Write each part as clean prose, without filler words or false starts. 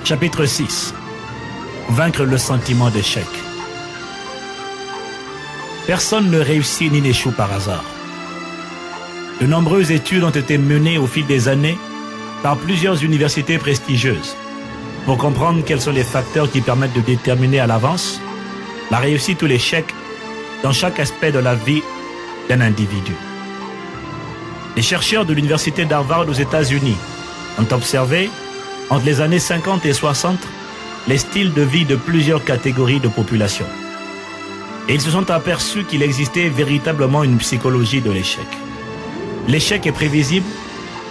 Chapitre 6. Vaincre le sentiment d'échec. Personne ne réussit ni n'échoue par hasard. De nombreuses études ont été menées au fil des années par plusieurs universités prestigieuses pour comprendre quels sont les facteurs qui permettent de déterminer à l'avance la réussite ou l'échec dans chaque aspect de la vie d'un individu. Les chercheurs de l'université d'Harvard aux États-Unis ont observé, entre les années 50 et 60, les styles de vie de plusieurs catégories de population. Et ils se sont aperçus qu'il existait véritablement une psychologie de l'échec. L'échec est prévisible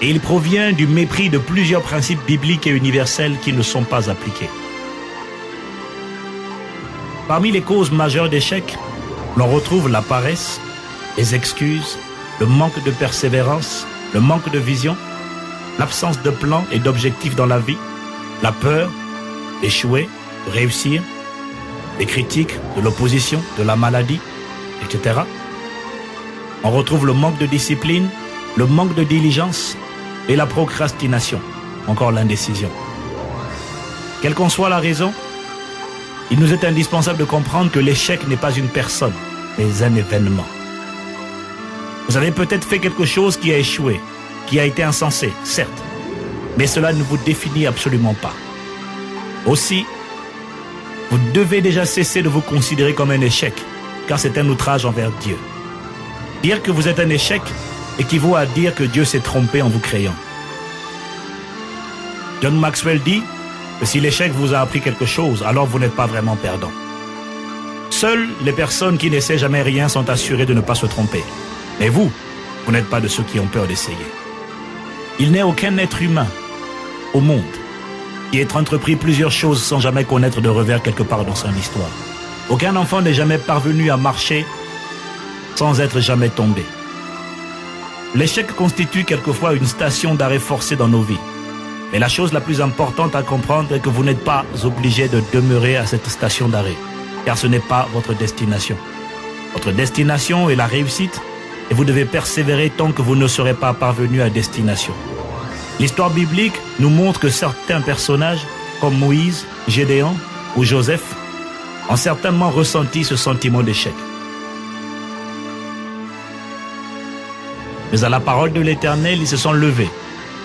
et il provient du mépris de plusieurs principes bibliques et universels qui ne sont pas appliqués. Parmi les causes majeures d'échec, l'on retrouve la paresse, les excuses, le manque de persévérance, le manque de vision, l'absence de plan et d'objectifs dans la vie, la peur d'échouer, de réussir, des critiques, de l'opposition, de la maladie, etc. On retrouve le manque de discipline, le manque de diligence et la procrastination, encore l'indécision. Quelle qu'en soit la raison, il nous est indispensable de comprendre que l'échec n'est pas une personne, mais un événement. Vous avez peut-être fait quelque chose qui a échoué, qui a été insensé, certes, mais cela ne vous définit absolument pas. Aussi, vous devez déjà cesser de vous considérer comme un échec, car c'est un outrage envers Dieu. Dire que vous êtes un échec équivaut à dire que Dieu s'est trompé en vous créant. John Maxwell dit que si l'échec vous a appris quelque chose, alors vous n'êtes pas vraiment perdant. Seules les personnes qui n'essaient jamais rien sont assurées de ne pas se tromper. Mais vous n'êtes pas de ceux qui ont peur d'essayer. Il n'est aucun être humain au monde qui ait entrepris plusieurs choses sans jamais connaître de revers quelque part dans son histoire. Aucun enfant n'est jamais parvenu à marcher sans être jamais tombé. L'échec constitue quelquefois une station d'arrêt forcée dans nos vies. Mais la chose la plus importante à comprendre est que vous n'êtes pas obligé de demeurer à cette station d'arrêt, car ce n'est pas votre destination. Votre destination est la réussite, et vous devez persévérer tant que vous ne serez pas parvenu à destination. L'histoire biblique nous montre que certains personnages, comme Moïse, Gédéon ou Joseph, ont certainement ressenti ce sentiment d'échec. Mais à la parole de l'Éternel, ils se sont levés,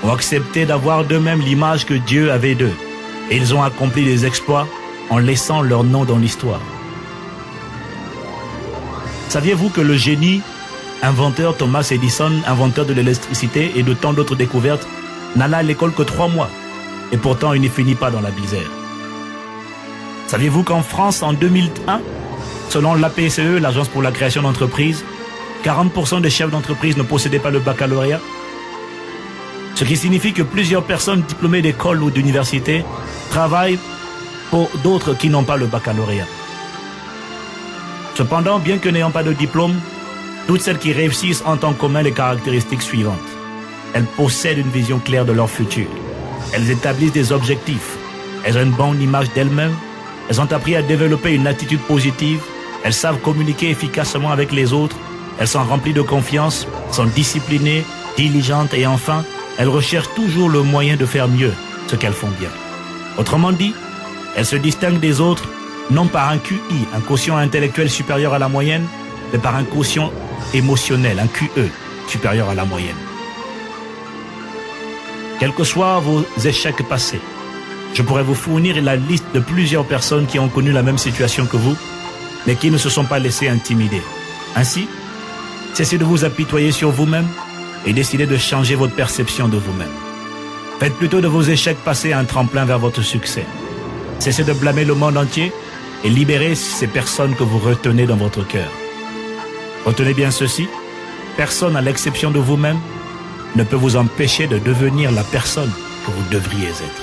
ont accepté d'avoir d'eux-mêmes l'image que Dieu avait d'eux, et ils ont accompli des exploits en laissant leur nom dans l'histoire. Saviez-vous que le génie inventeur Thomas Edison, inventeur de l'électricité et de tant d'autres découvertes, n'alla à l'école que 3 mois, et pourtant il n'y finit pas dans la misère? Saviez-vous qu'en France, en 2001, selon l'APCE, l'Agence pour la création d'entreprises, 40% des chefs d'entreprise ne possédaient pas le baccalauréat? Ce qui signifie que plusieurs personnes diplômées d'école ou d'université travaillent pour d'autres qui n'ont pas le baccalauréat. Cependant, bien que n'ayant pas de diplôme, toutes celles qui réussissent ont en commun les caractéristiques suivantes. Elles possèdent une vision claire de leur futur. Elles établissent des objectifs. Elles ont une bonne image d'elles-mêmes. Elles ont appris à développer une attitude positive. Elles savent communiquer efficacement avec les autres. Elles sont remplies de confiance, sont disciplinées, diligentes et enfin, elles recherchent toujours le moyen de faire mieux ce qu'elles font bien. Autrement dit, elles se distinguent des autres non par un QI, un quotient intellectuel supérieur à la moyenne, mais par un quotient émotionnel, un QE, supérieur à la moyenne. Quels que soient vos échecs passés, je pourrais vous fournir la liste de plusieurs personnes qui ont connu la même situation que vous, mais qui ne se sont pas laissées intimider. Ainsi, cessez de vous apitoyer sur vous-même et décidez de changer votre perception de vous-même. Faites plutôt de vos échecs passés un tremplin vers votre succès. Cessez de blâmer le monde entier et libérez ces personnes que vous retenez dans votre cœur. Retenez bien ceci, personne à l'exception de vous-même ne peut vous empêcher de devenir la personne que vous devriez être.